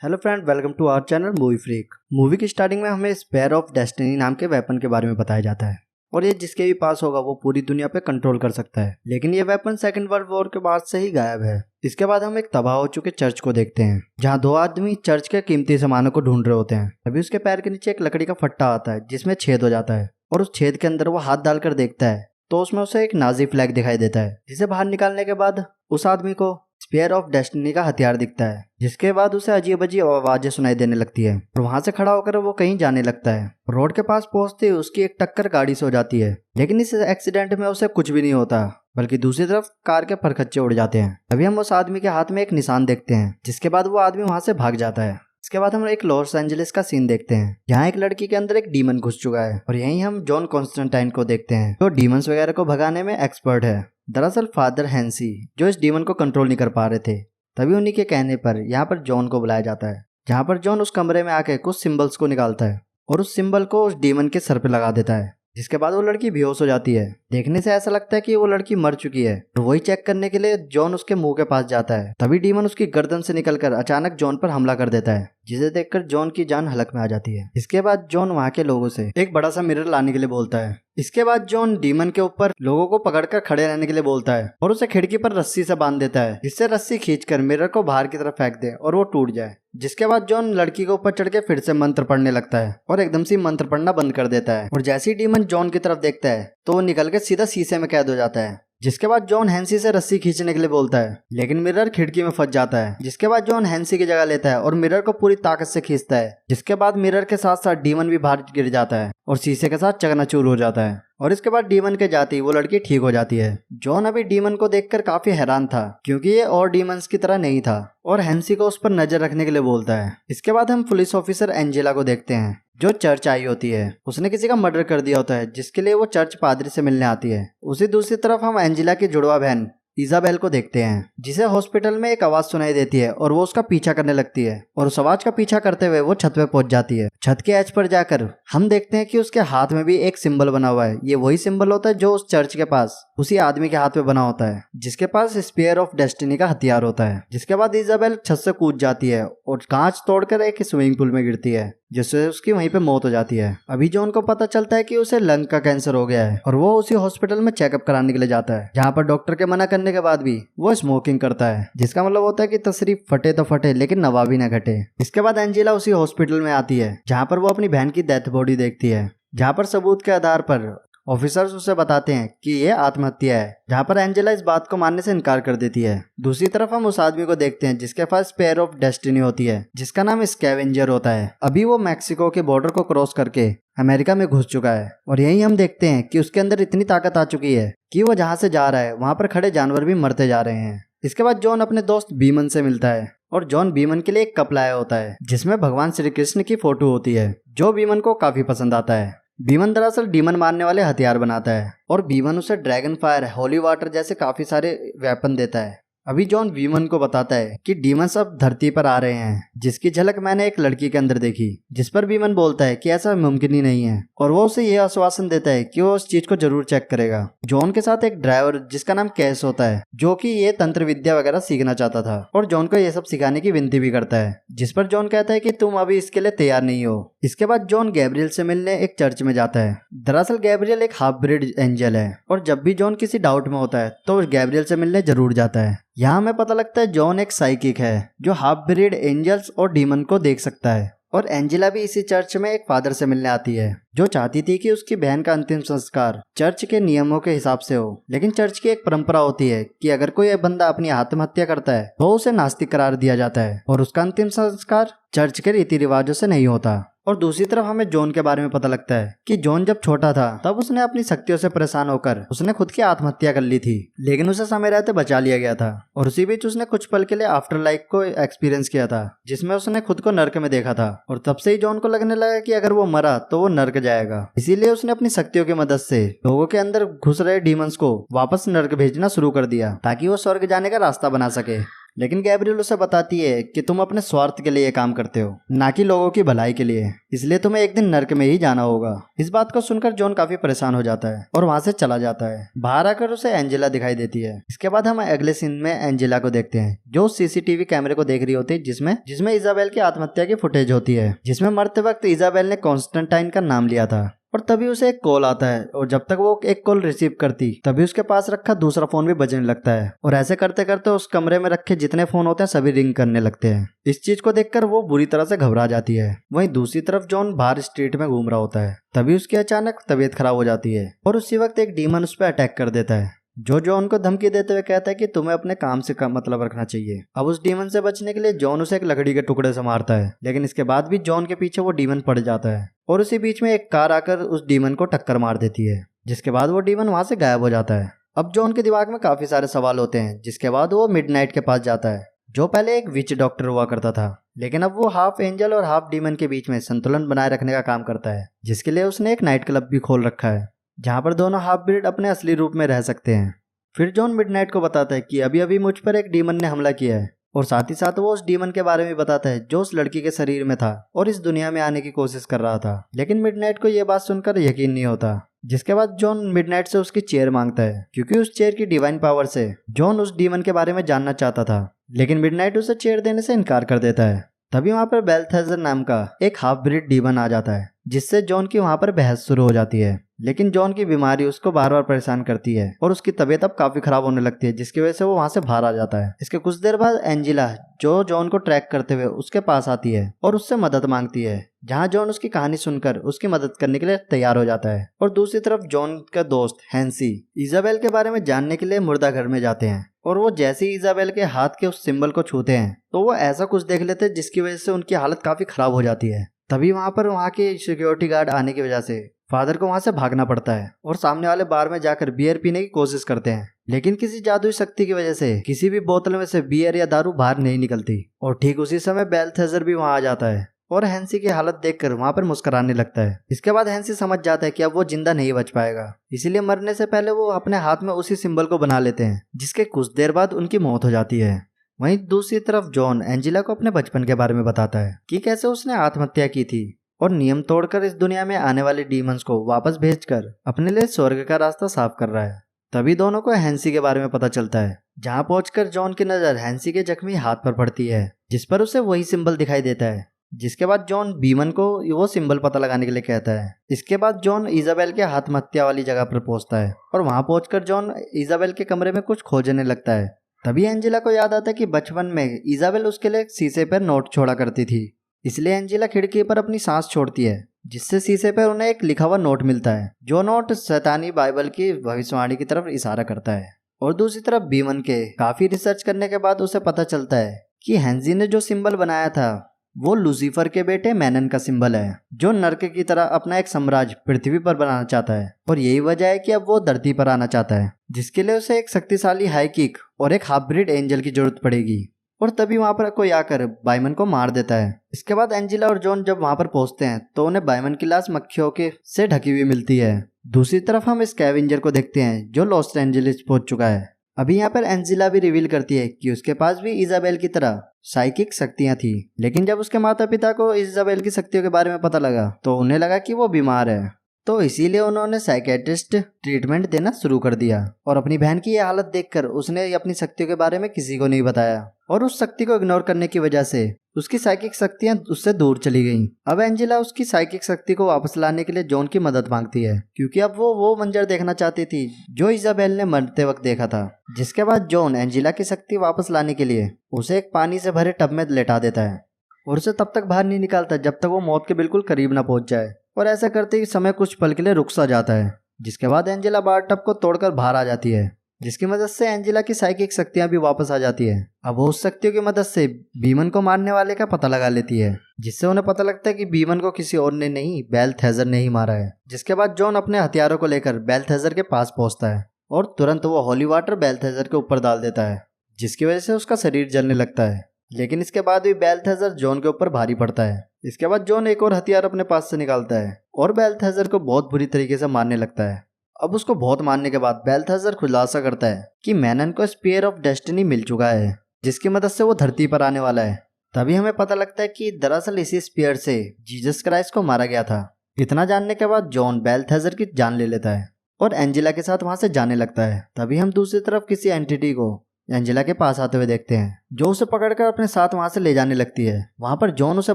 Hello friend, welcome to our channel movie freak. Movie की starting में हमें sphere of destiny नाम के वेपन के बारे में बताया जाता है और ये जिसके भी पास होगा वो पूरी दुनिया पे कंट्रोल कर सकता है। लेकिन ये वेपन सेकंड वर्ल्ड वॉर के बाद से ही गायब है। इसके बाद हम एक तबाह हो चुके चर्च को देखते हैं, जहाँ दो आदमी चर्च के कीमती सामानों को ढूंढ रहे होते हैं। तभी उसके पैर के नीचे एक लकड़ी का फट्टा आता है जिसमें छेद हो जाता है और उस छेद के अंदर वो हाथ डालकर देखता है तो उसमें उसे एक नाजी फ्लैग दिखाई देता है, जिसे बाहर निकालने के बाद उस आदमी को स्पेयर ऑफ डेस्टिनी का हथियार दिखता है। जिसके बाद उसे अजीब अजीब आवाजें सुनाई देने लगती है और वहां से खड़ा होकर वो कहीं जाने लगता है। रोड के पास पहुंचते ही उसकी एक टक्कर गाड़ी से हो जाती है, लेकिन इस एक्सीडेंट में उसे कुछ भी नहीं होता, बल्कि दूसरी तरफ कार के परखच्चे उड़ जाते हैं। तभी हम उस आदमी के हाथ में एक निशान देखते हैं, जिसके बाद वो आदमी वहां से भाग जाता है। इसके बाद हम एक लॉस एंजलिस का सीन देखते हैं, जहाँ एक लड़की के अंदर एक डीमन घुस चुका है और यहीं हम जॉन कॉन्स्टेंटाइन को देखते हैं, जो डीमंस वगैरह को भगाने में एक्सपर्ट है। दरअसल फादर हैंसी जो इस डीमन को कंट्रोल नहीं कर पा रहे थे, तभी उन्हीं के कहने पर यहाँ पर जॉन को बुलाया जाता है, जहाँ पर जॉन उस कमरे में आके कुछ सिंबल्स को निकालता है और उस सिंबल को उस डीमन के सर पे लगा देता है। जिसके बाद वो लड़की बेहोश हो जाती है। देखने से ऐसा लगता है कि वो लड़की मर चुकी है और वही चेक करने के लिए जॉन उसके मुंह के पास जाता है। तभी डीमन उसकी गर्दन से निकलकर अचानक जॉन पर हमला कर देता है, जिसे देखकर जॉन की जान हलक में आ जाती है। इसके बाद जॉन वहाँ के लोगों से एक बड़ा सा मिरर लाने के लिए बोलता है। इसके बाद जॉन डीमन के ऊपर लोगों को पकड़कर खड़े रहने के लिए बोलता है और उसे खिड़की पर रस्सी से बांध देता है, जिससे रस्सी खींचकर मिरर को बाहर की तरफ फेंक दे और वो टूट जाए। जिसके बाद जॉन लड़की के ऊपर चढ़ के फिर से मंत्र पढ़ने लगता है और एकदम से मंत्र पढ़ना बंद कर देता है और जैसे ही डीमन जॉन की तरफ देखता है तो वो निकल के सीधा शीशे में कैद हो जाता है। जिसके बाद जॉन हैंसी से रस्सी खींचने के लिए बोलता है, लेकिन मिरर खिड़की में फंस जाता है। जिसके बाद जॉन हैंसी की जगह लेता है और मिरर को पूरी ताकत से खींचता है। जिसके बाद मिरर के साथ साथ डीमन भी बाहर गिर जाता है और शीशे के साथ चकनाचूर हो जाता है। और इसके बाद डीमन के जाते ही वो लड़की ठीक हो जाती है। जॉन अभी डीमन को देखकर काफी हैरान था, क्योंकि ये और डीमंस की तरह नहीं था, और हैंसी को उस पर नजर रखने के लिए बोलता है। इसके बाद हम पुलिस ऑफिसर एंजेला को देखते हैं, जो चर्च आई होती है। उसने किसी का मर्डर कर दिया होता है, जिसके लिए वो चर्च पादरी से मिलने आती है। उसी दूसरी तरफ हम एंजेला की जुड़वा बहन इजाबेल को देखते हैं, जिसे हॉस्पिटल में एक आवाज सुनाई देती है और वो उसका पीछा करने लगती है और उस आवाज का पीछा करते हुए वो छत पे पहुंच जाती है। छत के एज पर जाकर हम देखते हैं कि उसके हाथ में भी एक सिंबल बना हुआ है। ये वही सिंबल होता है जो उस चर्च के पास उसी आदमी के हाथ में बना होता है, जिसके पास स्पेयर ऑफ डेस्टिनी का हथियार होता है। जिसके बाद इजाबेल छत से कूद जाती है और कांच तोड़कर एक स्विमिंग पूल में गिरती है, जिससे उसकी वहीं पे मौत हो जाती है। अभी जॉन को पता चलता है कि उसे लंग का कैंसर हो गया है और वो उसी हॉस्पिटल में चेकअप कराने के लिए जाता है, जहाँ पर डॉक्टर के मना करने के बाद भी वो स्मोकिंग करता है, जिसका मतलब होता है कि तशरीफ फटे तो फटे लेकिन नवा भी न घटे। इसके बाद एंजेला उसी हॉस्पिटल में आती है, जहाँ पर वो अपनी बहन की डेथ बॉडी देखती है, जहाँ पर सबूत के आधार पर ऑफिसर्स उसे बताते हैं कि ये आत्महत्या है, जहाँ पर एंजेला इस बात को मानने से इनकार कर देती है। दूसरी तरफ हम उस आदमी को देखते हैं जिसके पास स्पेयर ऑफ डेस्टिनी होती है, जिसका नाम स्कैवेंजर होता है। अभी वो मैक्सिको के बॉर्डर को क्रॉस करके अमेरिका में घुस चुका है और यही हम देखते हैं कि उसके अंदर इतनी ताकत आ चुकी है कि वो जहाँ से जा रहा है वहाँ पर खड़े जानवर भी मरते जा रहे हैं। इसके बाद जॉन अपने दोस्त बीमन से मिलता है और जॉन बीमन के लिए एक कप लाया होता है, जिसमें भगवान श्री कृष्ण की फोटो होती है, जो बीमन को काफी पसंद आता है। बीमन दरअसल डीमन मारने वाले हथियार बनाता है और बीमन उसे ड्रैगन फायर, होली वाटर जैसे काफी सारे वेपन देता है। अभी जॉन बीमन को बताता है कि डीमंस अब धरती पर आ रहे हैं, जिसकी झलक मैंने एक लड़की के अंदर देखी। जिस पर बीमन बोलता है कि ऐसा मुमकिन ही नहीं है और वो उसे यह आश्वासन देता है कि वो उस चीज को जरूर चेक करेगा। जॉन के साथ एक ड्राइवर जिसका नाम कैस होता है, जो कि ये तंत्र विद्या वगैरह सीखना चाहता था और जॉन को ये सब सिखाने की विनती भी करता है, जिस पर जॉन कहता है कि तुम अभी इसके लिए तैयार नहीं हो। इसके बाद जॉन गैब्रियल से मिलने एक चर्च में जाता है। दरअसल गैब्रियल एक हाफ ब्रीड एंजल है और जब भी जॉन किसी डाउट में होता है तो गैब्रियल से मिलने जरूर जाता है। यहाँ हमें पता लगता है जॉन एक साइकिक है, जो हाफ ब्रीड एंजल्स और डीमन को देख सकता है। और एंजेला भी इसी चर्च में एक फादर से मिलने आती है, जो चाहती थी कि उसकी बहन का अंतिम संस्कार चर्च के नियमों के हिसाब से हो। लेकिन चर्च की एक परंपरा होती है कि अगर कोई बंदा अपनी आत्महत्या करता है तो उसे नास्तिक करार दिया जाता है और उसका अंतिम संस्कार चर्च के रीति रिवाजों से नहीं होता। और दूसरी तरफ हमें जॉन के बारे में पता लगता है कि जॉन जब छोटा था तब उसने अपनी शक्तियों से परेशान होकर उसने खुद की आत्महत्या कर ली थी, लेकिन उसे समय रहते बचा लिया गया था। और उसी बीच उसने कुछ पल के लिए आफ्टर लाइफ को एक्सपीरियंस किया था, जिसमें उसने खुद को नर्क में देखा था और तब से ही जॉन को लगने लगा कि अगर वो मरा तो वो नर्क जाएगा। इसीलिए उसने अपनी शक्तियों की मदद से लोगों के अंदर घुस रहे डीमंस को वापस नर्क भेजना शुरू कर दिया, ताकि वो स्वर्ग जाने का रास्ता बना सके। लेकिन गैब्रियल उसे बताती है कि तुम अपने स्वार्थ के लिए ये काम करते हो, ना कि लोगों की भलाई के लिए, इसलिए तुम्हें एक दिन नर्क में ही जाना होगा। इस बात को सुनकर जॉन काफी परेशान हो जाता है और वहां से चला जाता है। बाहर आकर उसे एंजेला दिखाई देती है। इसके बाद हम अगले सीन में एंजेला को देखते हैं जो सीसीटीवी कैमरे को देख रही होती है जिसमें इजाबेल की आत्महत्या की फुटेज होती है, जिसमें मरते वक्त इजाबेल ने कॉन्स्टेंटाइन का नाम लिया था। और तभी उसे एक कॉल आता है और जब तक वो एक कॉल रिसीव करती तभी उसके पास रखा दूसरा फोन भी बजने लगता है और ऐसे करते करते उस कमरे में रखे जितने फोन होते हैं सभी रिंग करने लगते हैं। इस चीज को देखकर वो बुरी तरह से घबरा जाती है। वहीं दूसरी तरफ जॉन बाहर स्ट्रीट में घूम रहा होता है, तभी उसकी अचानक तबीयत खराब हो जाती है और उसी वक्त एक डीमन उस पर अटैक कर देता है जो जॉन को धमकी देते हुए कहता है कि तुम्हें अपने काम से मतलब रखना चाहिए। अब उस डीमन से बचने के लिए जॉन उसे एक लकड़ी के टुकड़े से मारता है, लेकिन इसके बाद भी जॉन के पीछे वो डीमन पड़ जाता है और उसी बीच में एक कार आकर उस डीमन को टक्कर मार देती है, जिसके बाद वो डीमन वहां से गायब हो जाता है। अब जॉन के दिमाग में काफी सारे सवाल होते हैं, जिसके बाद वो मिडनाइट के पास जाता है जो पहले एक विच डॉक्टर हुआ करता था, लेकिन अब वो हाफ एंजल और हाफ डीमन के बीच में संतुलन बनाए रखने का काम करता है, जिसके लिए उसने एक नाइट क्लब भी खोल रखा है जहाँ पर दोनों हाफ ब्रीड अपने असली रूप में रह सकते हैं। फिर जॉन मिडनाइट को बताता है कि अभी अभी मुझ पर एक डीमन ने हमला किया है और साथ ही साथ वो उस डीमन के बारे में बताता है जो उस लड़की के शरीर में था और इस दुनिया में आने की कोशिश कर रहा था। लेकिन मिडनाइट को यह बात सुनकर यकीन नहीं होता, जिसके बाद जॉन मिडनाइट से उसकी चेयर मांगता है क्योंकि उस चेयर की डिवाइन पावर से जॉन उस डीमन के बारे में जानना चाहता था, लेकिन मिडनाइट उसे चेयर देने से इनकार कर देता है। तभी वहां पर बेल्थेजर नाम का एक हाफ ब्रीड डीमन आ जाता है, जिससे जॉन की वहां पर बहस शुरू हो जाती है। लेकिन जॉन की बीमारी उसको बार बार परेशान करती है और उसकी तबीयत अब काफी खराब होने लगती है, जिसकी वजह से वो वहां से बाहर आ जाता है। इसके कुछ देर बाद एंजेला जो जॉन को ट्रैक करते हुए उसके पास आती है और उससे मदद मांगती है, जहां जॉन उसकी कहानी सुनकर उसकी मदद करने के लिए तैयार हो जाता है। और दूसरी तरफ जॉन का दोस्त हैंसी इजाबेल के बारे में जानने के लिए मुर्दा घर में जाते हैं और वो जैसे ही इजाबेल के हाथ के उस सिंबल को छूते हैं तो वो ऐसा कुछ देख लेते हैं जिसकी वजह से उनकी हालत काफी खराब हो जाती है। तभी वहां के सिक्योरिटी गार्ड आने की वजह से फादर को वहां से भागना पड़ता है और सामने वाले बार में जाकर बियर पीने की कोशिश करते हैं, लेकिन किसी जादुई शक्ति की वजह से किसी भी बोतल में से बियर या दारू बाहर नहीं निकलती। और ठीक उसी समय बेल्थेजर भी वहां आ जाता है और हैंसी की हालत देखकर वहां पर मुस्कुराने लगता है। इसके बाद हैंसी समझ जाता है कि अब वो जिंदा नहीं बच पाएगा, इसीलिए मरने से पहले वो अपने हाथ में उसी सिंबल को बना लेते हैं, जिसके कुछ देर बाद उनकी मौत हो जाती है। वहीं दूसरी तरफ जॉन एंजेला को अपने बचपन के बारे में बताता है कि कैसे उसने आत्महत्या की थी और नियम तोड़कर इस दुनिया में आने वाले डीमंस को वापस भेजकर अपने लिए स्वर्ग का रास्ता साफ कर रहा है। तभी दोनों को हैंसी के बारे में पता चलता है, जहां पहुंचकर जॉन की नजर हैंसी के जख्मी हाथ पर पड़ती है, जिस पर उसे वही सिंबल दिखाई देता है। जिसके बाद जॉन बीमन को वो सिंबल पता लगाने के लिए कहता है। इसके बाद जॉन इजाबेल के आत्महत्या वाली जगह पर पहुंचता है और वहां पहुंचकर जॉन इजाबेल के कमरे में कुछ खोजने लगता है। तभी एंजेला को याद आता है कि बचपन में इजाबेल उसके लिए शीशे पर नोट छोड़ा करती थी, इसलिए एंजेला खिड़की पर अपनी सांस छोड़ती है, जिससे शीशे पर उन्हें एक लिखा हुआ नोट मिलता है, जो नोट शैतानी बाइबल की भविष्यवाणी की तरफ इशारा करता है। और दूसरी तरफ बीमन के काफी रिसर्च करने के बाद उसे पता चलता है कि हैंसी ने जो सिंबल बनाया था वो लूसीफर के बेटे मैनन का सिंबल है, जो नर्क की तरह अपना एक साम्राज्य पृथ्वी पर बनाना चाहता है। और यही वजह है कि अब वो धरती पर आना चाहता है, जिसके लिए उसे एक शक्तिशाली हाई किक और एक हाफ ब्रीड एंजल की जरूरत पड़ेगी। और तभी वहां पर कोई आकर बाइमन को मार देता है। इसके बाद एंजेला और जॉन जब वहां पर पहुंचते हैं तो उन्हें बाइमन की लाश मक्खियों के से ढकी हुई मिलती है। दूसरी तरफ हम स्कैवेंजर को देखते हैं जो लॉस एंजेलिस पहुंच चुका है। अभी यहाँ पर एंजेला भी रिवील करती है कि उसके पास भी इजाबेल की तरह साइकिक शक्तियां थी, लेकिन जब उसके माता पिता को इजाबेल की शक्तियों के बारे में पता लगा तो उन्हें लगा कि वो बीमार है, तो इसीलिए उन्होंने साइकेट्रिस्ट ट्रीटमेंट देना शुरू कर दिया। और अपनी बहन की यह हालत देखकर उसने अपनी शक्तियों के बारे में किसी को नहीं बताया और उस शक्ति को इग्नोर करने की वजह से उसकी साइकिक शक्तियां उससे दूर चली गईं। अब एंजेला उसकी साइकिक शक्ति को वापस लाने के लिए जॉन की मदद मांगती है, क्योंकि अब वो मंजर देखना चाहती थी जो इजाबेल ने मरते वक्त देखा था। जिसके बाद जॉन एंजेला की शक्ति वापस लाने के लिए उसे एक पानी से भरे टब में लेटा देता है और उसे तब तक बाहर नहीं निकालता जब तक वो मौत के बिल्कुल करीब ना पहुंच जाए। और ऐसा करते ही समय कुछ पल के लिए रुक सा जाता है। जिसके बाद एंजेला बार टब को तोड़कर बाहर आ जाती है, जिसकी मदद से एंजेला की साइकिक शक्तियां भी वापस आ जाती है। अब वो उस शक्तियों की मदद से बीमन को मारने वाले का पता लगा लेती है, जिससे उन्हें पता लगता है कि बीमन को किसी और ने नहीं बेल्थेजर ने ही मारा है। जिसके बाद जॉन अपने हथियारों को लेकर बेल्थेजर के पास पहुंचता है और तुरंत वो होली वाटर बेल्थेजर के ऊपर डाल देता है, जिसकी वजह से उसका शरीर जलने लगता है। लेकिन इसके बाद भी बेल्थेजर जॉन के ऊपर भारी पड़ता है। इसके बाद जॉन एक और हथियार अपने पास से निकालता है और बेल्थेजर को बहुत बुरी तरीके से मारने लगता है। अब उसको बहुत मारने के बाद बेल्थेजर खुलासा करता है कि मैनन को स्पीयर ऑफ डेस्टिनी मिल चुका है, जिसकी मदद से वो धरती पर आने वाला है। तभी हमें पता लगता है कि दरअसल इसी स्पीयर से जीसस क्राइस्ट को मारा गया था। इतना जानने के बाद जॉन बेल्थेजर की जान ले लेता है और एंजेला के साथ वहां से जाने लगता है। तभी हम दूसरी तरफ किसी एंटिटी को एंजेला के पास आते हुए देखते हैं, जो उसे पकड़कर अपने साथ वहां से ले जाने लगती है। वहां पर जॉन उसे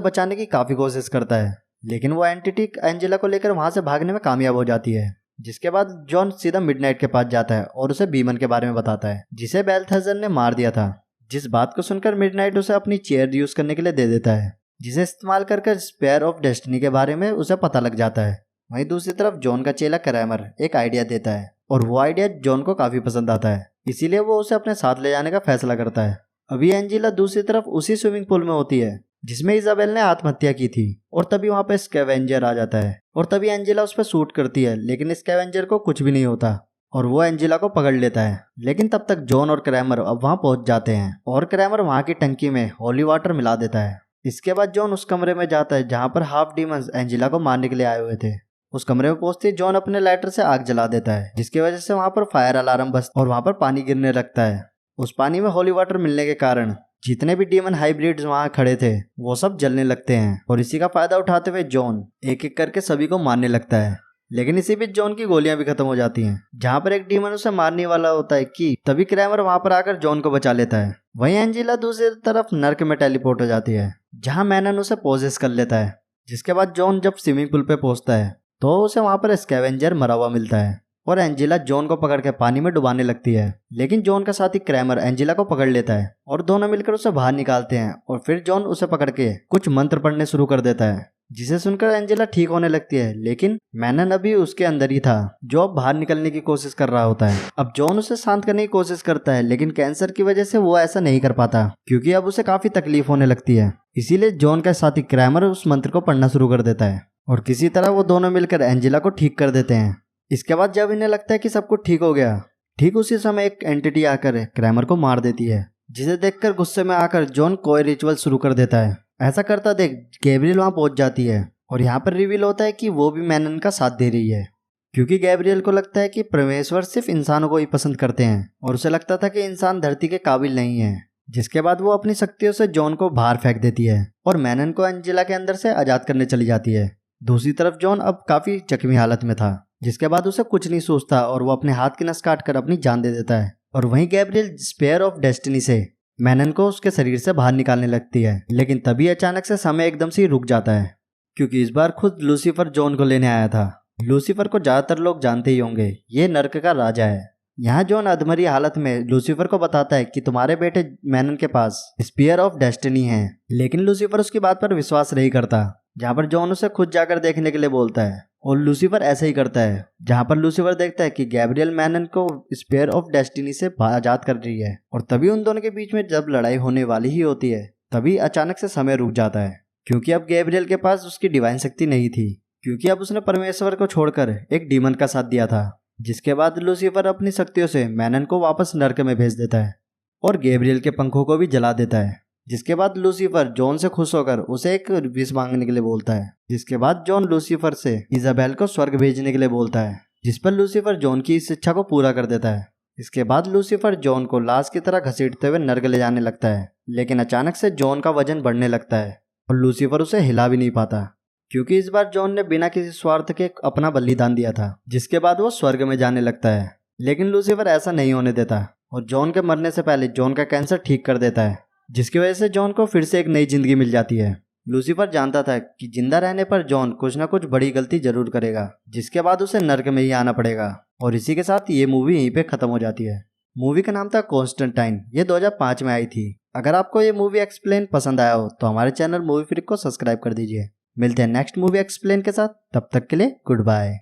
बचाने की काफी कोशिश करता है, लेकिन वो एंटिटी एंजेला को लेकर वहां से भागने में कामयाब हो जाती है। जिसके बाद जॉन सीधा मिडनाइट के पास जाता है और उसे बीमन के बारे में बताता है, जिसे बेल्थेजर ने मार दिया था। जिस बात को सुनकर मिडनाइट उसे अपनी चेयर यूज करने के लिए दे देता है, जिसे इस्तेमाल करके स्पेयर ऑफ डेस्टिनी के बारे में उसे पता लग जाता है। वहीं दूसरी तरफ जॉन का चेला क्रैमर एक आइडिया देता है और वो आइडिया जॉन को काफी पसंद आता है, इसीलिए वो उसे अपने साथ ले जाने का फैसला करता है। अभी एंजेला दूसरी तरफ उसी स्विमिंग पूल में होती है जिसमें इजाबेल ने आत्महत्या की थी, और तभी वहां पे स्कैवेंजर आ जाता है और तभी एंजेला उस पर शूट करती है, लेकिन स्कैवेंजर को कुछ भी नहीं होता और वो एंजेला को पकड़ लेता है। लेकिन तब तक जॉन और क्रैमर अब वहां पहुंच जाते हैं और क्रैमर वहां की टंकी में होली वाटर मिला देता है। इसके बाद जॉन उस कमरे में जाता है जहां पर हाफ डीमंस एंजेला को मारने के लिए आए हुए थे। उस कमरे में पहुंचते जॉन अपने लाइटर से आग जला देता है, जिसकी वजह से वहां पर फायर अलार्म बजता और वहां पर पानी गिरने लगता है। उस पानी में होली वाटर मिलने के कारण जितने भी डीमन हाइब्रिड्स वहां खड़े थे वो सब जलने लगते हैं, और इसी का फायदा उठाते हुए जॉन एक एक करके सभी को मारने लगता है। लेकिन इसी बीच जॉन की गोलियां भी खत्म हो जाती हैं। जहां पर एक डीमन उसे मारने वाला होता है कि तभी क्रैमर वहां पर आकर जॉन को बचा लेता है। वहीं एंजेला दूसरी तरफ नर्क में टेलीपोर्ट हो जाती है, जहां मैनन उसे पोजेस कर लेता है। जिसके बाद जॉन जब स्विमिंग पूल पे पहुंचता है तो उसे वहां पर स्कैवेंजर मरा हुआ मिलता है और एंजेला जॉन को पकड़ के पानी में डुबाने लगती है। लेकिन जॉन का साथी क्रैमर एंजेला को पकड़ लेता है और दोनों मिलकर उसे बाहर निकालते हैं, और फिर जॉन उसे पकड़ के कुछ मंत्र पढ़ने शुरू कर देता है, जिसे सुनकर एंजेला ठीक होने लगती है। लेकिन मैनन अभी उसके अंदर ही था, जो अब बाहर निकलने की कोशिश कर रहा होता है। अब जॉन उसे शांत करने की कोशिश करता है, लेकिन कैंसर की वजह से वो ऐसा नहीं कर पाता, क्योंकि अब उसे काफी तकलीफ होने लगती है। इसीलिए जॉन का साथी क्रैमर उस मंत्र को पढ़ना शुरू कर देता है और किसी तरह वो दोनों मिलकर एंजेला को ठीक कर देते हैं। इसके बाद जब इन्हें लगता है कि सब कुछ ठीक हो गया, ठीक उसी समय एक एंटिटी आकर क्रैमर को मार देती है, जिसे देखकर गुस्से में आकर जॉन कोई रिचुअल शुरू कर देता है। ऐसा करता देख गैब्रियल वहां पहुंच जाती है और यहाँ पर रिवील होता है कि वो भी मैनन का साथ दे रही है, क्योंकि गैब्रियल को लगता है कि परमेश्वर सिर्फ इंसानों को ही पसंद करते हैं और उसे लगता था कि इंसान धरती के काबिल नहीं है। जिसके बाद वो अपनी शक्तियों से जॉन को बाहर फेंक देती है और मैनन को एंजेला के अंदर से आजाद करने चली जाती है। दूसरी तरफ जॉन अब काफी जख्मी हालत में था, जिसके बाद उसे कुछ नहीं सोचता और वो अपने हाथ की नस काट कर अपनी जान दे देता है। और वहीं गैब्रियल स्पेयर ऑफ डेस्टिनी से मैनन को उसके शरीर से बाहर निकालने लगती है, लेकिन तभी अचानक से समय एकदम से रुक जाता है, क्योंकि इस बार खुद लूसीफर जॉन को लेने आया था। लूसीफर को ज्यादातर लोग जानते ही होंगे, ये नर्क का राजा है। यहाँ जॉन अधमरी हालत में लूसीफर को बताता है कि तुम्हारे बेटे मैनन के पास स्पीयर ऑफ डेस्टिनी है, लेकिन लूसीफर उसकी बात पर विश्वास नहीं करता। जहाँ पर जॉन उसे खुद जाकर देखने के लिए बोलता है और लूसीफर ऐसे ही करता है। जहाँ पर लूसीफर देखता है कि गैब्रियल मैनन को स्पेयर ऑफ डेस्टिनी से आजाद कर रही है, और तभी उन दोनों के बीच में जब लड़ाई होने वाली ही होती है, तभी अचानक से समय रुक जाता है, क्योंकि अब गैब्रियल के पास उसकी डिवाइन शक्ति नहीं थी, क्योंकि अब उसने परमेश्वर को छोड़कर एक डीमन का साथ दिया था। जिसके बाद लूसीफर अपनी शक्तियों से मैनन को वापस नर्क में भेज देता है और गैब्रियल के पंखों को भी जला देता है। जिसके बाद लूसीफर जॉन से खुश होकर उसे एक विश मांगने के लिए बोलता है। जिसके बाद जॉन लूसीफर से इजाबेल को स्वर्ग भेजने के लिए बोलता है, जिस पर लूसीफर जॉन की इस इच्छा को पूरा कर देता है। इसके बाद लूसीफर जॉन को लाश की तरह घसीटते हुए नर्क ले जाने लगता है, लेकिन अचानक से जॉन का वजन बढ़ने लगता है और लूसीफर उसे हिला भी नहीं पाता, क्योंकि इस बार जॉन ने बिना किसी स्वार्थ के अपना बलिदान दिया था। जिसके बाद वो स्वर्ग में जाने लगता है, लेकिन लूसीफर ऐसा नहीं होने देता और जॉन के मरने से पहले जॉन का कैंसर ठीक कर देता है, जिसकी वजह से जॉन को फिर से एक नई जिंदगी मिल जाती है। लूसीफर जानता था कि जिंदा रहने पर जॉन कुछ ना कुछ बड़ी गलती जरूर करेगा, जिसके बाद उसे नर्क में ही आना पड़ेगा। और इसी के साथ ये मूवी यहीं पे खत्म हो जाती है। मूवी का नाम था कॉन्स्टेंटाइन, ये 2005 में आई थी। अगर आपको ये मूवी एक्सप्लेन पसंद आया हो तो हमारे चैनल मूवी फ्रीक को सब्सक्राइब कर दीजिए। मिलते हैं नेक्स्ट मूवी एक्सप्लेन के साथ, तब तक के लिए गुड बाय।